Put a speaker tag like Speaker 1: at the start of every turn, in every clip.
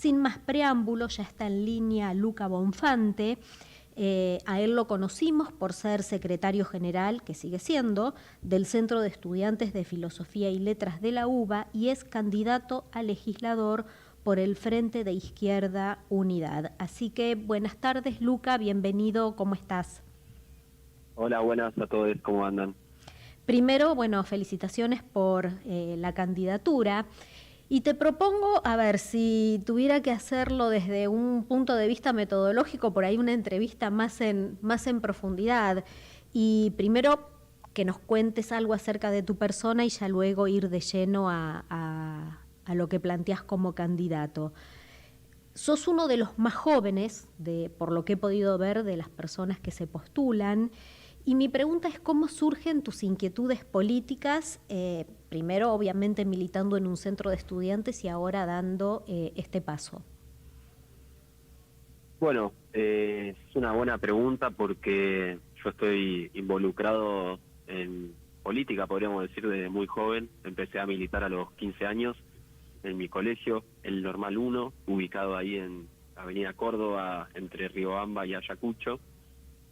Speaker 1: Sin más preámbulos, ya está en línea Luca Bonfante. A él lo conocimos por ser secretario general, que sigue siendo, del Centro de Estudiantes de Filosofía y Letras de la UBA y es candidato a legislador por el Frente de Izquierda Unidad. Así que buenas tardes, Luca, bienvenido, ¿cómo estás?
Speaker 2: Hola, buenas a todos, ¿cómo andan?
Speaker 1: Primero, bueno, felicitaciones por la candidatura. Y te propongo, a ver, si tuviera que hacerlo desde un punto de vista metodológico, por ahí una entrevista más en profundidad. Y primero que nos cuentes algo acerca de tu persona y ya luego ir de lleno a lo que planteas como candidato. Sos uno de los más jóvenes, por lo que he podido ver, de las personas que se postulan. Y mi pregunta es cómo surgen tus inquietudes políticas, primero obviamente militando en un centro de estudiantes y ahora dando este paso.
Speaker 2: Bueno, es una buena pregunta porque yo estoy involucrado en política, podríamos decir, desde muy joven. Empecé a militar a los 15 años en mi colegio, el Normal 1, ubicado ahí en Avenida Córdoba, entre Riobamba y Ayacucho.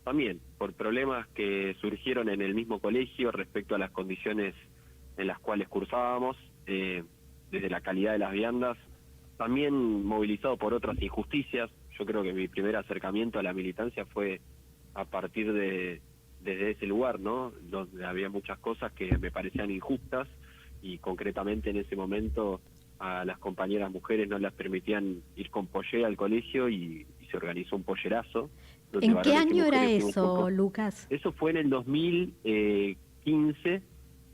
Speaker 2: También por problemas que surgieron en el mismo colegio respecto a las condiciones en las cuales cursábamos, desde la calidad de las viandas, también movilizado por otras injusticias. Yo creo que mi primer acercamiento a la militancia fue a partir desde ese lugar, ¿no? Donde había muchas cosas que me parecían injustas y concretamente en ese momento a las compañeras mujeres no las permitían ir con pollera al colegio y se organizó un pollerazo donde
Speaker 1: ¿En qué
Speaker 2: varones y
Speaker 1: año era
Speaker 2: mujeres fuimos
Speaker 1: eso,
Speaker 2: juntos.
Speaker 1: Lucas?
Speaker 2: Eso fue en el 2015,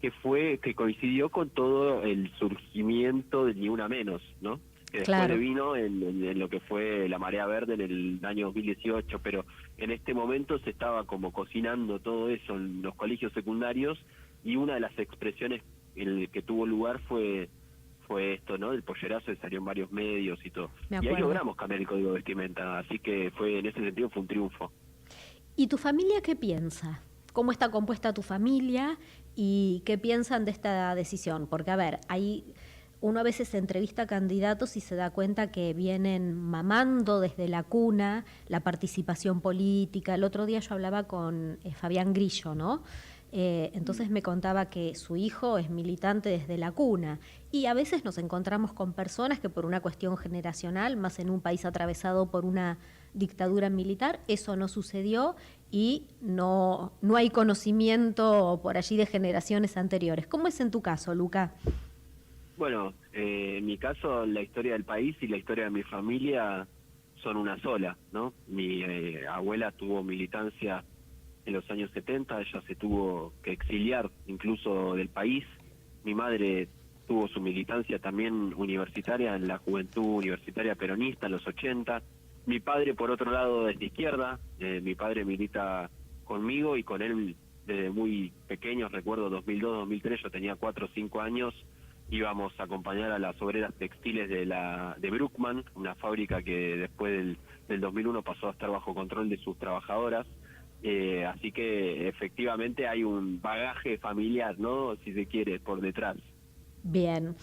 Speaker 2: que coincidió con todo el surgimiento de Ni Una Menos, ¿no? Que después
Speaker 1: Claro.
Speaker 2: devino en lo que fue la Marea Verde en el año 2018, pero en este momento se estaba como cocinando todo eso en los colegios secundarios y una de las expresiones que tuvo lugar fue esto, ¿no? El pollerazo, que salió en varios medios y todo.
Speaker 1: Me
Speaker 2: Y ahí
Speaker 1: acuerdo.
Speaker 2: logramos cambiar el código de vestimenta, así que en ese sentido fue un triunfo.
Speaker 1: ¿Y tu familia qué piensa? ¿Cómo está compuesta tu familia y qué piensan de esta decisión? Porque, a ver, uno a veces entrevista a candidatos y se da cuenta que vienen mamando desde la cuna la participación política. El otro día yo hablaba con Fabián Grillo, ¿no? Entonces me contaba que su hijo es militante desde la cuna y a veces nos encontramos con personas que por una cuestión generacional, más en un país atravesado por una dictadura militar, eso no sucedió y no hay conocimiento por allí de generaciones anteriores. ¿Cómo es en tu caso, Luca?
Speaker 2: Bueno, en mi caso la historia del país y la historia de mi familia son una sola, ¿no? Mi abuela tuvo militancia en los años 70, ella se tuvo que exiliar incluso del país. Mi madre tuvo su militancia también universitaria en la Juventud Universitaria Peronista en los 80. Mi padre, por otro lado, es de izquierda. Mi padre milita conmigo y con él desde muy pequeños, recuerdo 2002, 2003, yo tenía 4 o 5 años, íbamos a acompañar a las obreras textiles de Bruckmann, una fábrica que después del 2001 pasó a estar bajo control de sus trabajadoras. Así que efectivamente hay un bagaje familiar, ¿no? Si se quiere, por detrás.
Speaker 1: Bien.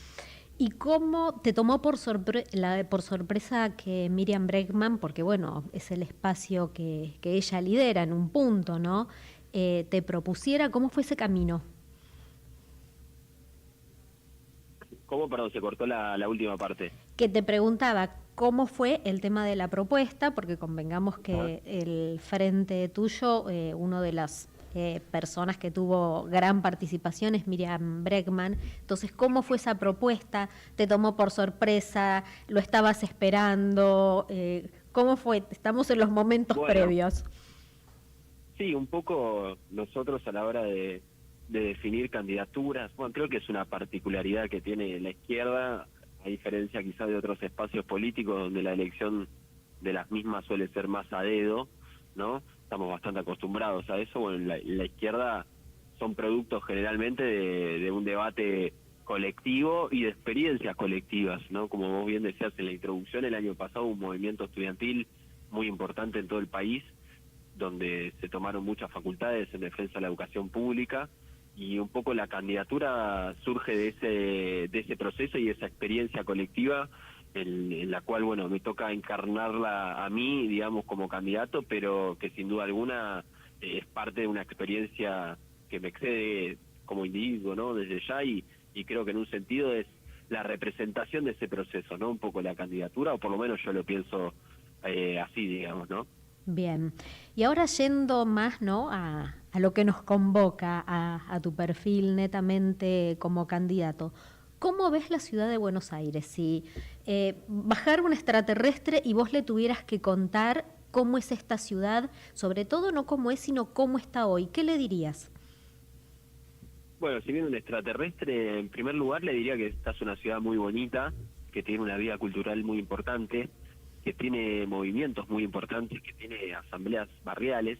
Speaker 1: ¿Y cómo te tomó por sorpresa que Miriam Bregman, porque bueno, es el espacio que ella lidera en un punto, ¿no? Te propusiera, ¿cómo fue ese camino?
Speaker 2: ¿Cómo, perdón, se cortó la última parte?
Speaker 1: Que te preguntaba cómo fue el tema de la propuesta, porque convengamos
Speaker 2: Ajá.
Speaker 1: que el frente tuyo, uno de las personas que tuvo gran participación es Miriam Bregman. Entonces, ¿cómo fue esa propuesta? ¿Te tomó por sorpresa? ¿Lo estabas esperando? ¿Cómo fue? Estamos en los momentos
Speaker 2: Bueno,
Speaker 1: previos.
Speaker 2: sí, un poco nosotros a la hora de definir candidaturas, bueno, creo que es una particularidad que tiene la izquierda, a diferencia quizás de otros espacios políticos donde la elección de las mismas suele ser más a dedo, ¿no? Estamos bastante acostumbrados a eso. Bueno, la izquierda son productos generalmente de un debate colectivo y de experiencias colectivas, ¿no? Como vos bien decías en la introducción, el año pasado un movimiento estudiantil muy importante en todo el país, donde se tomaron muchas facultades en defensa de la educación pública, y un poco la candidatura surge de ese proceso y esa experiencia colectiva en la cual, bueno, me toca encarnarla a mí, digamos, como candidato, pero que sin duda alguna es parte de una experiencia que me excede como individuo, ¿no? Desde ya, y creo que en un sentido es la representación de ese proceso, ¿no? Un poco la candidatura, o por lo menos yo lo pienso así, digamos, ¿no?
Speaker 1: Bien. Y ahora yendo más, ¿no? a lo que nos convoca, a tu perfil netamente como candidato. ¿Cómo ves la ciudad de Buenos Aires? Si bajar un extraterrestre y vos le tuvieras que contar cómo es esta ciudad, sobre todo no cómo es, sino cómo está hoy, ¿qué le dirías?
Speaker 2: Bueno, si viene un extraterrestre, en primer lugar le diría que esta es una ciudad muy bonita, que tiene una vida cultural muy importante, que tiene movimientos muy importantes, que tiene asambleas barriales,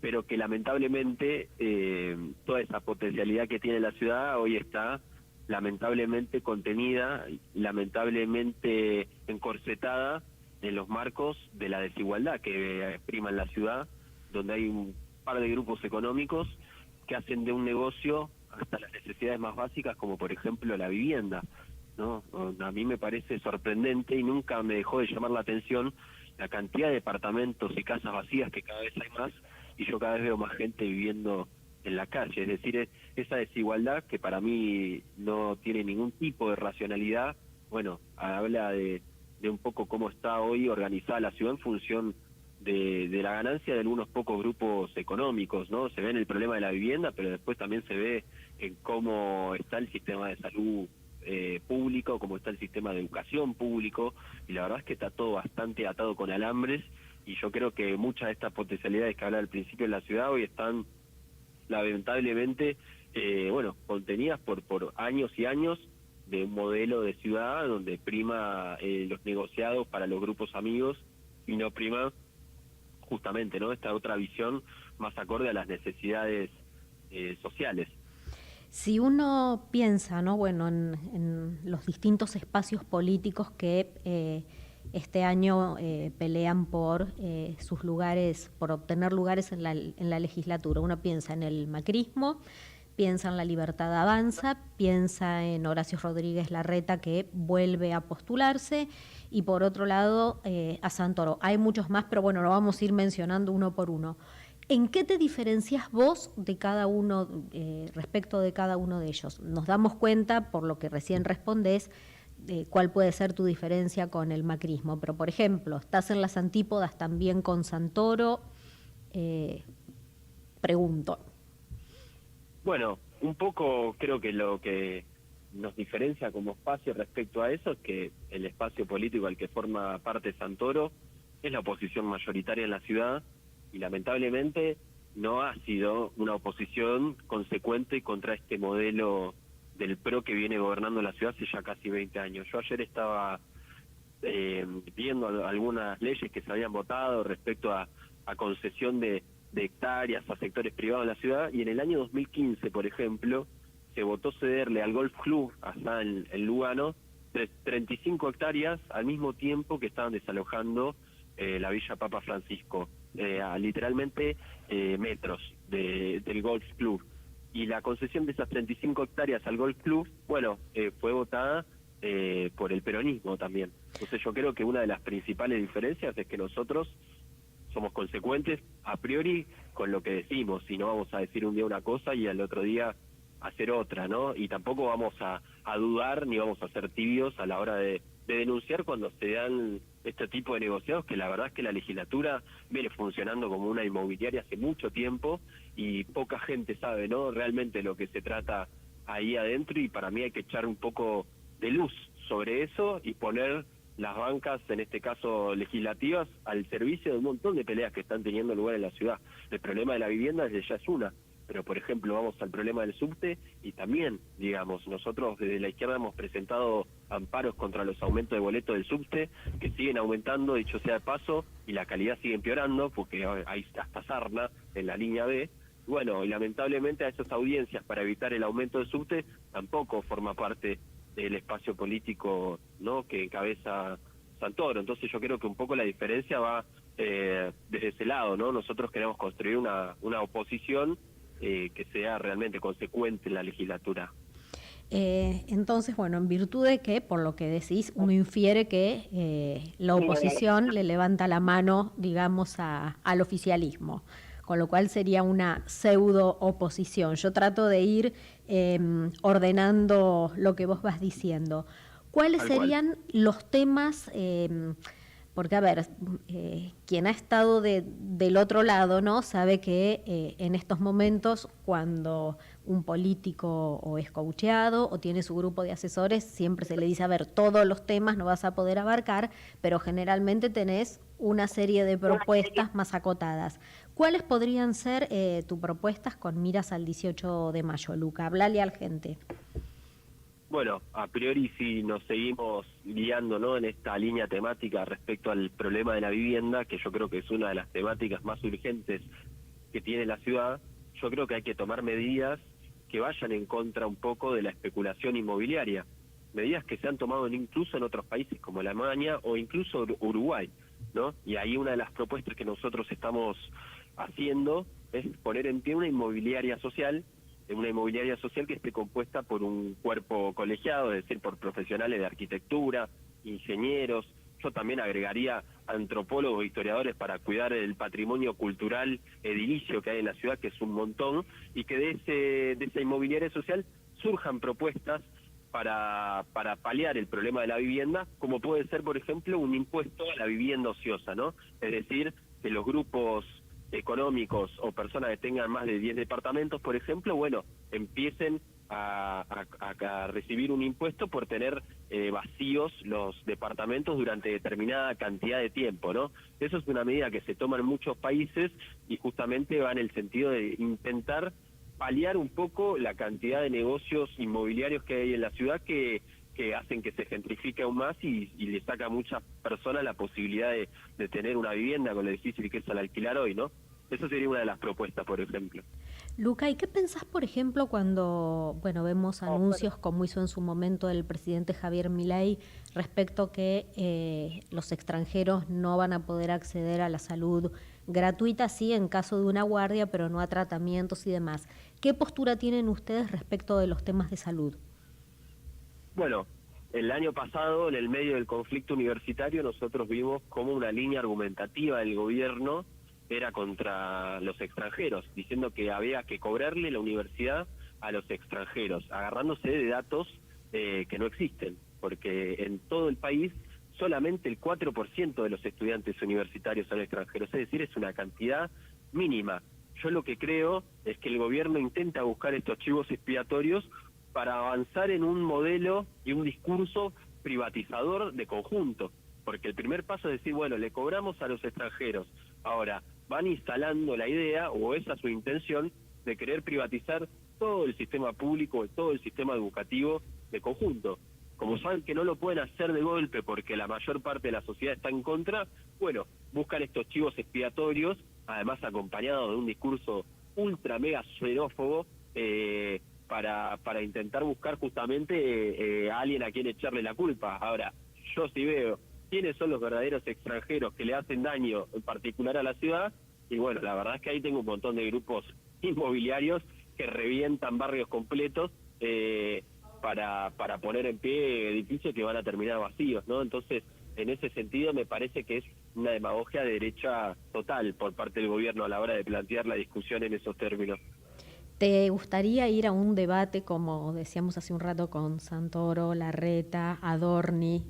Speaker 2: pero que lamentablemente toda esa potencialidad que tiene la ciudad hoy está lamentablemente contenida, lamentablemente encorsetada en los marcos de la desigualdad que prima en la ciudad, donde hay un par de grupos económicos que hacen de un negocio hasta las necesidades más básicas, como por ejemplo la vivienda, ¿no? A mí me parece sorprendente y nunca me dejó de llamar la atención la cantidad de departamentos y casas vacías que cada vez hay más, y yo cada vez veo más gente viviendo en la calle. Es decir, esa desigualdad que para mí no tiene ningún tipo de racionalidad, bueno, habla de un poco cómo está hoy organizada la ciudad en función de la ganancia de algunos pocos grupos económicos, ¿no? Se ve en el problema de la vivienda, pero después también se ve en cómo está el sistema de salud público, cómo está el sistema de educación público, y la verdad es que está todo bastante atado con alambres, y yo creo que muchas de estas potencialidades que hablaba al principio en la ciudad hoy están lamentablemente, bueno, contenidas por años y años de un modelo de ciudad donde prima los negociados para los grupos amigos y no prima justamente, ¿no?, esta otra visión más acorde a las necesidades sociales.
Speaker 1: Si uno piensa, ¿no? Bueno, en los distintos espacios políticos que este año pelean por sus lugares, por obtener lugares en la legislatura. Uno piensa en el macrismo, piensa en La Libertad Avanza, piensa en Horacio Rodríguez Larreta, que vuelve a postularse, y por otro lado a Santoro. Hay muchos más, pero bueno, lo vamos a ir mencionando uno por uno. ¿En qué te diferencias vos de cada uno, respecto de cada uno de ellos? Nos damos cuenta, por lo que recién respondés, cuál puede ser tu diferencia con el macrismo. Pero, por ejemplo, ¿estás en las antípodas también con Santoro? Pregunto.
Speaker 2: Bueno, un poco creo que lo que nos diferencia como espacio respecto a eso es que el espacio político al que forma parte Santoro es la oposición mayoritaria en la ciudad, y lamentablemente no ha sido una oposición consecuente contra este modelo del PRO que viene gobernando la ciudad hace ya casi 20 años. Yo ayer estaba viendo algunas leyes que se habían votado respecto a concesión de hectáreas a sectores privados en la ciudad, y en el año 2015, por ejemplo, se votó cederle al Golf Club, allá en Lugano, 35 hectáreas al mismo tiempo que estaban desalojando la Villa Papa Francisco, a literalmente metros del Golf Club. Y la concesión de esas 35 hectáreas al Golf Club, bueno, fue votada por el peronismo también. Entonces yo creo que una de las principales diferencias es que nosotros somos consecuentes a priori con lo que decimos, y no vamos a decir un día una cosa y al otro día hacer otra, ¿no? Y tampoco vamos a dudar ni vamos a ser tibios a la hora de denunciar cuando se dan este tipo de negociados, que la verdad es que la legislatura viene funcionando como una inmobiliaria hace mucho tiempo y poca gente sabe, ¿no?, realmente lo que se trata ahí adentro, y para mí hay que echar un poco de luz sobre eso y poner las bancas, en este caso legislativas, al servicio de un montón de peleas que están teniendo lugar en la ciudad. El problema de la vivienda desde ya es una, pero por ejemplo vamos al problema del subte, y también, digamos, nosotros desde la izquierda hemos presentado amparos contra los aumentos de boleto del subte, que siguen aumentando, dicho sea de paso, y la calidad sigue empeorando, porque hay hasta sarna en la línea B. Bueno, y lamentablemente a esas audiencias para evitar el aumento del subte tampoco forma parte del espacio político, ¿no?, que encabeza Santoro. Entonces yo creo que un poco la diferencia va desde ese lado, ¿no? Nosotros queremos construir una oposición que sea realmente consecuente en la legislatura.
Speaker 1: Entonces, bueno, en virtud de que, por lo que decís, uno infiere que la oposición le levanta la mano, digamos, al oficialismo, con lo cual sería una pseudo oposición. Yo trato de ir ordenando lo que vos vas diciendo. ¿Cuáles
Speaker 2: Tal cual.
Speaker 1: serían los temas? Porque, a ver, quien ha estado del otro lado, ¿no? Sabe que en estos momentos, cuando un político o es coacheado o tiene su grupo de asesores, siempre se le dice, a ver, todos los temas no vas a poder abarcar, pero generalmente tenés una serie de propuestas más acotadas. ¿Cuáles podrían ser tus propuestas con miras al 18 de mayo, Luca? Hablale a la gente.
Speaker 2: Bueno, a priori si nos seguimos guiando, ¿no?, en esta línea temática respecto al problema de la vivienda, que yo creo que es una de las temáticas más urgentes que tiene la ciudad, yo creo que hay que tomar medidas que vayan en contra un poco de la especulación inmobiliaria. Medidas que se han tomado incluso en otros países como Alemania o incluso Uruguay, ¿no? Y ahí una de las propuestas que nosotros estamos haciendo es poner en pie una inmobiliaria social que esté compuesta por un cuerpo colegiado, es decir, por profesionales de arquitectura, ingenieros. Yo también agregaría antropólogos e historiadores para cuidar el patrimonio cultural edilicio que hay en la ciudad, que es un montón, y que de esa inmobiliaria social surjan propuestas para paliar el problema de la vivienda, como puede ser, por ejemplo, un impuesto a la vivienda ociosa, ¿no? Es decir, que los grupos económicos o personas que tengan más de 10 departamentos, por ejemplo, bueno, empiecen a recibir un impuesto por tener vacíos los departamentos durante determinada cantidad de tiempo, ¿no? Eso es una medida que se toma en muchos países y justamente va en el sentido de intentar paliar un poco la cantidad de negocios inmobiliarios que hay en la ciudad que hacen que se gentrifique aún más y le saca a muchas personas la posibilidad de tener una vivienda con lo difícil que es al alquilar hoy, ¿no? Eso sería una de las propuestas, por ejemplo.
Speaker 1: Luca, ¿y qué pensás, por ejemplo, cuando vemos anuncios como hizo en su momento el presidente Javier Milei respecto que los extranjeros no van a poder acceder a la salud gratuita, sí, en caso de una guardia, pero no a tratamientos y demás? ¿Qué postura tienen ustedes respecto de los temas de salud?
Speaker 2: Bueno, el año pasado, en el medio del conflicto universitario, nosotros vimos cómo una línea argumentativa del gobierno era contra los extranjeros, diciendo que había que cobrarle la universidad a los extranjeros, agarrándose de datos que no existen, porque en todo el país solamente el 4% de los estudiantes universitarios son extranjeros, es decir, es una cantidad mínima. Yo lo que creo es que el gobierno intenta buscar estos chivos expiatorios para avanzar en un modelo y un discurso privatizador de conjunto, porque el primer paso es decir, bueno, le cobramos a los extranjeros, ahora van instalando la idea, o esa es su intención, de querer privatizar todo el sistema público, todo el sistema educativo de conjunto. Como saben que no lo pueden hacer de golpe porque la mayor parte de la sociedad está en contra, bueno, buscan estos chivos expiatorios, además acompañados de un discurso ultra mega xenófobo, para intentar buscar justamente a alguien a quien echarle la culpa. Ahora, yo sí veo quiénes son los verdaderos extranjeros que le hacen daño en particular a la ciudad, y bueno, la verdad es que ahí tengo un montón de grupos inmobiliarios que revientan barrios completos para poner en pie edificios que van a terminar vacíos, ¿no? Entonces, en ese sentido me parece que es una demagogia de derecha total por parte del gobierno a la hora de plantear la discusión en esos términos.
Speaker 1: ¿Te gustaría ir a un debate, como decíamos hace un rato, con Santoro, Larreta, Adorni?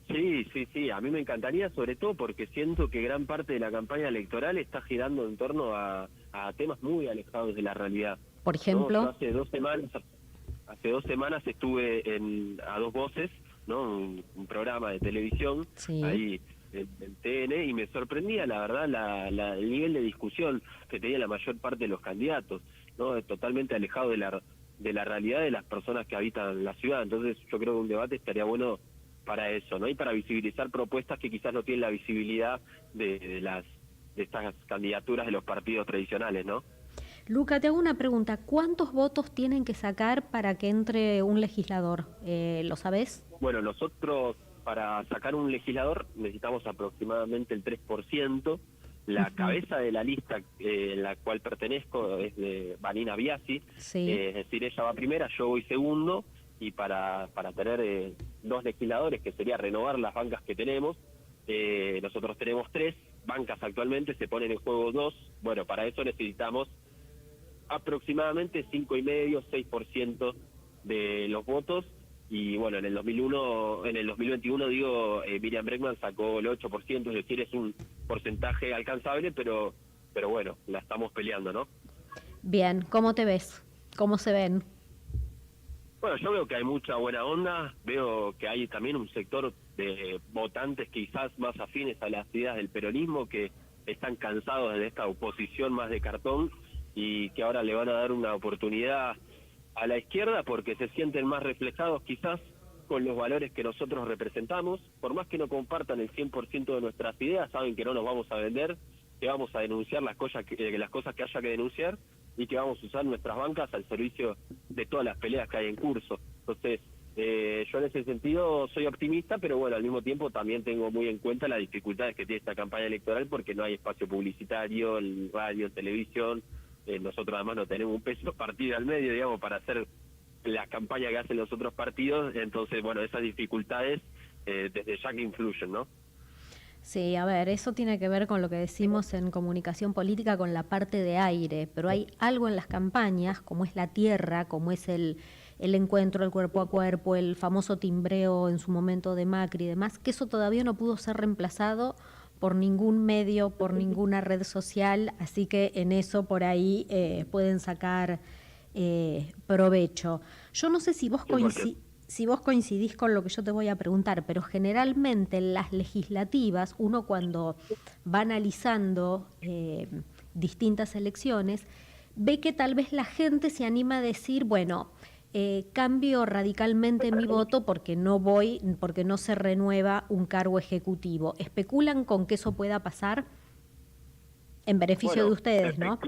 Speaker 2: Sí, a mí me encantaría, sobre todo porque siento que gran parte de la campaña electoral está girando en torno a temas muy alejados de la realidad,
Speaker 1: Por
Speaker 2: ¿no? Yo
Speaker 1: ejemplo.
Speaker 2: hace dos semanas estuve A Dos Voces, ¿no? Un programa de televisión
Speaker 1: Sí.
Speaker 2: ahí en TN, y me sorprendía, la verdad, el nivel de discusión que tenía la mayor parte de los candidatos, ¿no? Totalmente alejado de la realidad de las personas que habitan la ciudad. Entonces yo creo que un debate estaría bueno para eso, ¿no? Y para visibilizar propuestas que quizás no tienen la visibilidad de estas candidaturas de los partidos tradicionales, ¿no?
Speaker 1: Luca, te hago una pregunta. ¿Cuántos votos tienen que sacar para que entre un legislador? ¿Lo sabés?
Speaker 2: Bueno, nosotros para sacar un legislador necesitamos aproximadamente el 3%, La cabeza de la lista en la cual pertenezco es de Vanina Biasi,
Speaker 1: Sí.
Speaker 2: es decir, ella va primera, yo voy segundo, y para tener 2 legisladores, que sería renovar las bancas que tenemos, nosotros tenemos 3 bancas actualmente, se ponen en juego 2, bueno, para eso necesitamos aproximadamente 5,5-6% de los votos, y bueno, en el 2021 Miriam Bregman sacó el 8%, es decir, es un porcentaje alcanzable, pero bueno, la estamos peleando, ¿no?
Speaker 1: Bien, ¿cómo te ves? ¿Cómo se ven?
Speaker 2: Bueno, yo veo que hay mucha buena onda, veo que hay también un sector de votantes quizás más afines a las ideas del peronismo, que están cansados de esta oposición más de cartón y que ahora le van a dar una oportunidad a la izquierda porque se sienten más reflejados quizás con los valores que nosotros representamos. Por más que no compartan el 100% de nuestras ideas, saben que no nos vamos a vender, que vamos a denunciar las cosas que haya que denunciar, y que vamos a usar nuestras bancas al servicio de todas las peleas que hay en curso. Entonces, yo en ese sentido soy optimista, pero bueno, al mismo tiempo también tengo muy en cuenta las dificultades que tiene esta campaña electoral, porque no hay espacio publicitario, en radio, en televisión. Nosotros además no tenemos un peso partido al medio, digamos, para hacer la campaña que hacen los otros partidos. Entonces, bueno, esas dificultades desde ya que influyen, ¿no?
Speaker 1: Sí, a ver, eso tiene que ver con lo que decimos en comunicación política, con la parte de aire, pero hay algo en las campañas, como es la tierra, como es el encuentro, el cuerpo a cuerpo, el famoso timbreo en su momento de Macri y demás, que eso todavía no pudo ser reemplazado por ningún medio, por ninguna red social, así que en eso por ahí pueden sacar provecho. Yo no sé si vos coincidís con lo que yo te voy a preguntar, pero generalmente en las legislativas, uno cuando va analizando distintas elecciones, ve que tal vez la gente se anima a decir, bueno, cambio radicalmente mi voto porque no se renueva un cargo ejecutivo. ¿Especulan con que eso pueda pasar en beneficio de ustedes, no?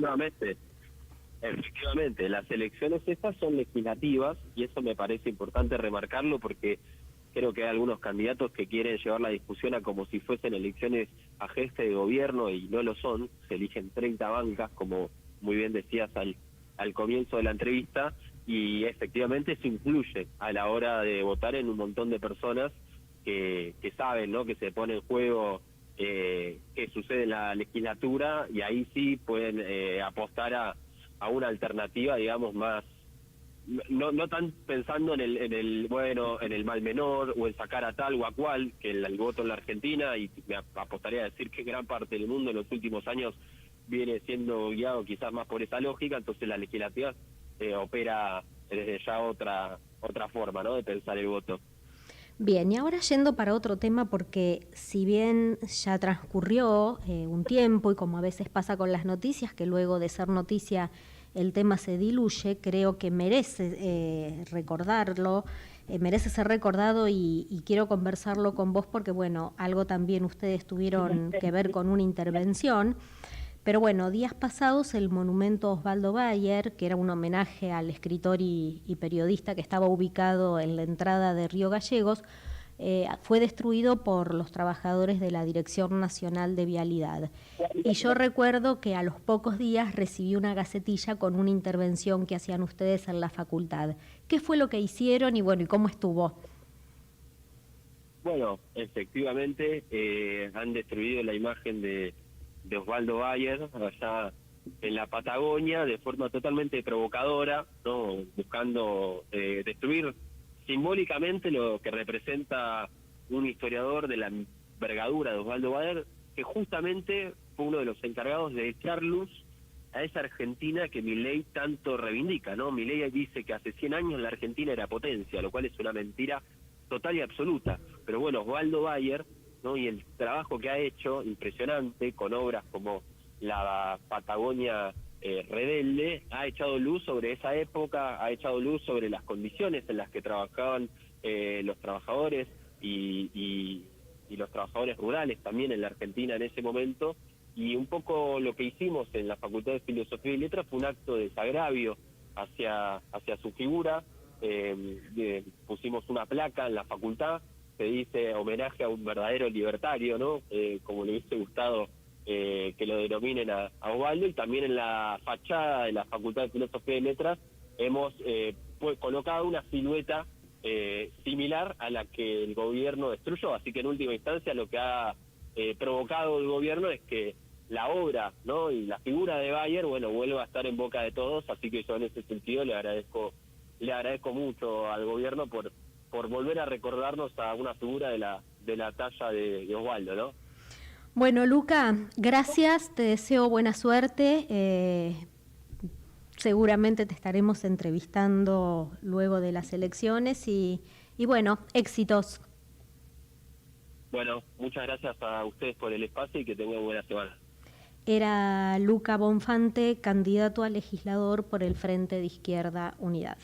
Speaker 2: Efectivamente, las elecciones estas son legislativas y eso me parece importante remarcarlo, porque creo que hay algunos candidatos que quieren llevar la discusión a como si fuesen elecciones a jefe de gobierno, y no lo son. Se eligen 30 bancas, como muy bien decías al comienzo de la entrevista, y efectivamente eso influye a la hora de votar en un montón de personas que saben, ¿no?, que se pone en juego qué sucede en la legislatura, y ahí sí pueden apostar a una alternativa, digamos, más, no tan pensando en el mal menor, o en sacar a tal o a cual, que el voto en la Argentina, y me apostaría a decir que gran parte del mundo en los últimos años viene siendo guiado quizás más por esa lógica. Entonces la legislativa opera desde ya otra forma, ¿no?, de pensar el voto.
Speaker 1: Bien, y ahora yendo para otro tema, porque si bien ya transcurrió un tiempo, y como a veces pasa con las noticias, que luego de ser noticia el tema se diluye, creo que merece recordarlo, merece ser recordado, y quiero conversarlo con vos porque, bueno, algo también ustedes tuvieron que ver con una intervención. Pero bueno, días pasados el monumento Osvaldo Bayer, que era un homenaje al escritor y periodista que estaba ubicado en la entrada de Río Gallegos, fue destruido por los trabajadores de la Dirección Nacional de Vialidad. Y yo recuerdo que a los pocos días recibí una gacetilla con una intervención que hacían ustedes en la facultad. ¿Qué fue lo que hicieron y bueno, y cómo estuvo?
Speaker 2: Bueno, efectivamente han destruido la imagen de Osvaldo Bayer allá en la Patagonia de forma totalmente provocadora, ¿no?, buscando destruir simbólicamente lo que representa un historiador de la envergadura de Osvaldo Bayer, que justamente fue uno de los encargados de echar luz a esa Argentina que Milei tanto reivindica, ¿no? Milei dice que hace 100 años la Argentina era potencia, lo cual es una mentira total y absoluta. Pero bueno, Osvaldo Bayer, ¿no?, y el trabajo que ha hecho, impresionante, con obras como la Patagonia Rebelde, ha echado luz sobre esa época, ha echado luz sobre las condiciones en las que trabajaban los trabajadores y los trabajadores rurales también en la Argentina en ese momento. Y un poco lo que hicimos en la Facultad de Filosofía y Letras fue un acto de desagravio hacia su figura. Pusimos una placa en la facultad que dice homenaje a un verdadero libertario, ¿no?, como le hubiese gustado que lo denominen a Osvaldo, y también en la fachada de la Facultad de Filosofía y Letras hemos colocado una silueta similar a la que el gobierno destruyó, así que en última instancia lo que ha provocado el gobierno es que la obra, ¿no?, y la figura de Bayer, bueno, vuelva a estar en boca de todos, así que yo en ese sentido le agradezco mucho al gobierno por volver a recordarnos a una figura de la talla de Osvaldo, ¿no?
Speaker 1: Bueno, Luca, gracias, te deseo buena suerte. Seguramente te estaremos entrevistando luego de las elecciones y bueno, éxitos.
Speaker 2: Bueno, muchas gracias a ustedes por el espacio y que tengan buena semana.
Speaker 1: Era Luca Bonfante, candidato a legislador por el Frente de Izquierda Unidad.